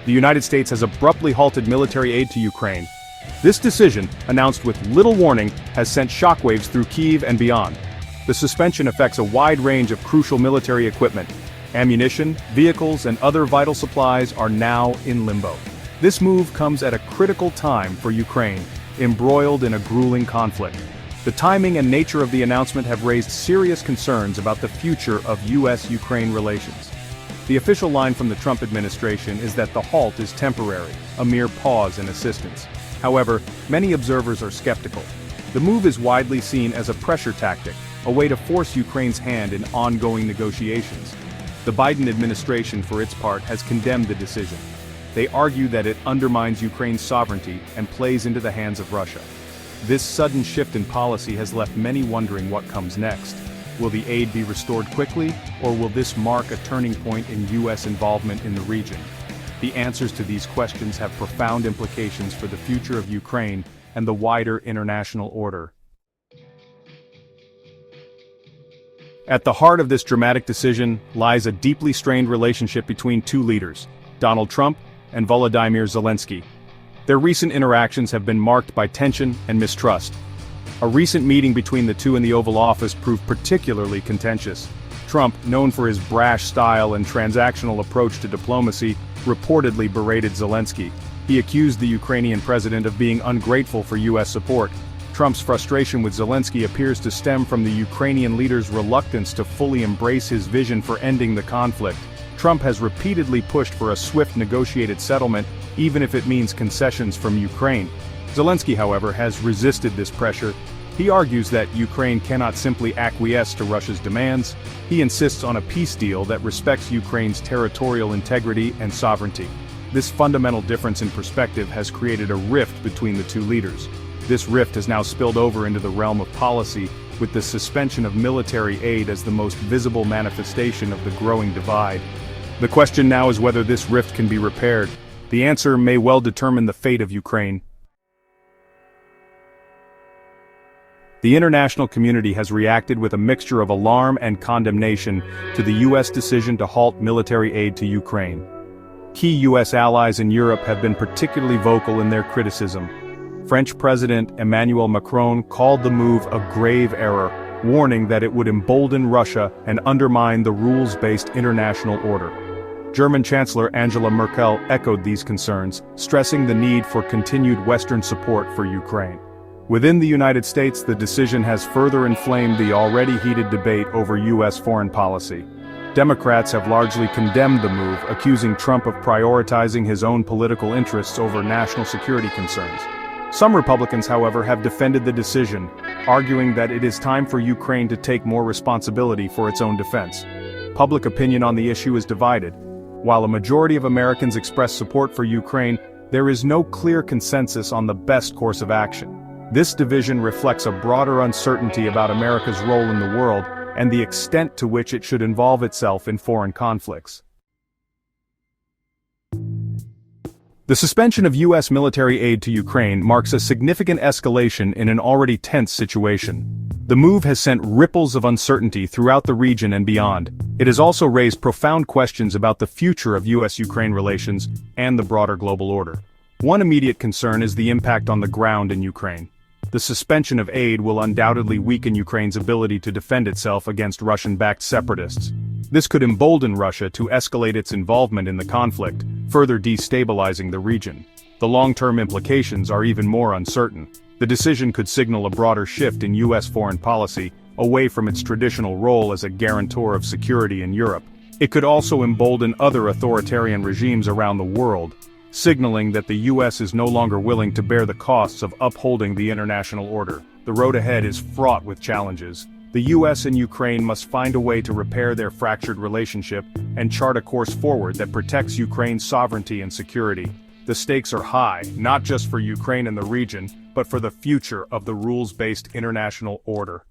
the United States has abruptly halted military aid to Ukraine. This decision, announced with little warning, has sent shockwaves through Kyiv and beyond. The suspension affects a wide range of crucial military equipment. Ammunition, vehicles, and other vital supplies are now in limbo. This move comes at a critical time for Ukraine, embroiled in a grueling conflict. The timing and nature of the announcement have raised serious concerns about the future of US-Ukraine relations. The official line from the Trump administration is that the halt is temporary, a mere pause in assistance. However, many observers are skeptical. The move is widely seen as a pressure tactic, a way to force Ukraine's hand in ongoing negotiations. The Biden administration, for its part, has condemned the decision. They argue that it undermines Ukraine's sovereignty and plays into the hands of Russia. This sudden shift in policy has left many wondering what comes next. Will the aid be restored quickly, or will this mark a turning point in US involvement in the region? The answers to these questions have profound implications for the future of Ukraine and the wider international order. At the heart of this dramatic decision lies a deeply strained relationship between two leaders, Donald Trump and Volodymyr Zelensky. Their recent interactions have been marked by tension and mistrust. A recent meeting between the two in the Oval Office proved particularly contentious. Trump, known for his brash style and transactional approach to diplomacy, reportedly berated Zelensky. He accused the Ukrainian president of being ungrateful for US support. Trump's frustration with Zelensky appears to stem from the Ukrainian leader's reluctance to fully embrace his vision for ending the conflict. Trump has repeatedly pushed for a swift negotiated settlement, even if it means concessions from Ukraine. Zelensky, however, has resisted this pressure. He argues that Ukraine cannot simply acquiesce to Russia's demands. He insists on a peace deal that respects Ukraine's territorial integrity and sovereignty. This fundamental difference in perspective has created a rift between the two leaders. This rift has now spilled over into the realm of policy, with the suspension of military aid as the most visible manifestation of the growing divide. The question now is whether this rift can be repaired. The answer may well determine the fate of Ukraine. The international community has reacted with a mixture of alarm and condemnation to the US decision to halt military aid to Ukraine. Key US allies in Europe have been particularly vocal in their criticism. French President Emmanuel Macron called the move a grave error, warning that it would embolden Russia and undermine the rules-based international order. German Chancellor Angela Merkel echoed these concerns, stressing the need for continued Western support for Ukraine. Within the United States, the decision has further inflamed the already heated debate over US foreign policy. Democrats have largely condemned the move, accusing Trump of prioritizing his own political interests over national security concerns. Some Republicans, however, have defended the decision, arguing that it is time for Ukraine to take more responsibility for its own defense. Public opinion on the issue is divided. While a majority of Americans express support for Ukraine, there is no clear consensus on the best course of action. This division reflects a broader uncertainty about America's role in the world and the extent to which it should involve itself in foreign conflicts. The suspension of US military aid to Ukraine marks a significant escalation in an already tense situation. The move has sent ripples of uncertainty throughout the region and beyond. It has also raised profound questions about the future of US-Ukraine relations and the broader global order. One immediate concern is the impact on the ground in Ukraine. The suspension of aid will undoubtedly weaken Ukraine's ability to defend itself against Russian-backed separatists. This could embolden Russia to escalate its involvement in the conflict, further destabilizing the region. The long-term implications are even more uncertain. The decision could signal a broader shift in US foreign policy, away from its traditional role as a guarantor of security in Europe. It could also embolden other authoritarian regimes around the world, signaling that the US is no longer willing to bear the costs of upholding the international order. The road ahead is fraught with challenges. The US and Ukraine must find a way to repair their fractured relationship and chart a course forward that protects Ukraine's sovereignty and security. The stakes are high, not just for Ukraine and the region, but for the future of the rules-based international order.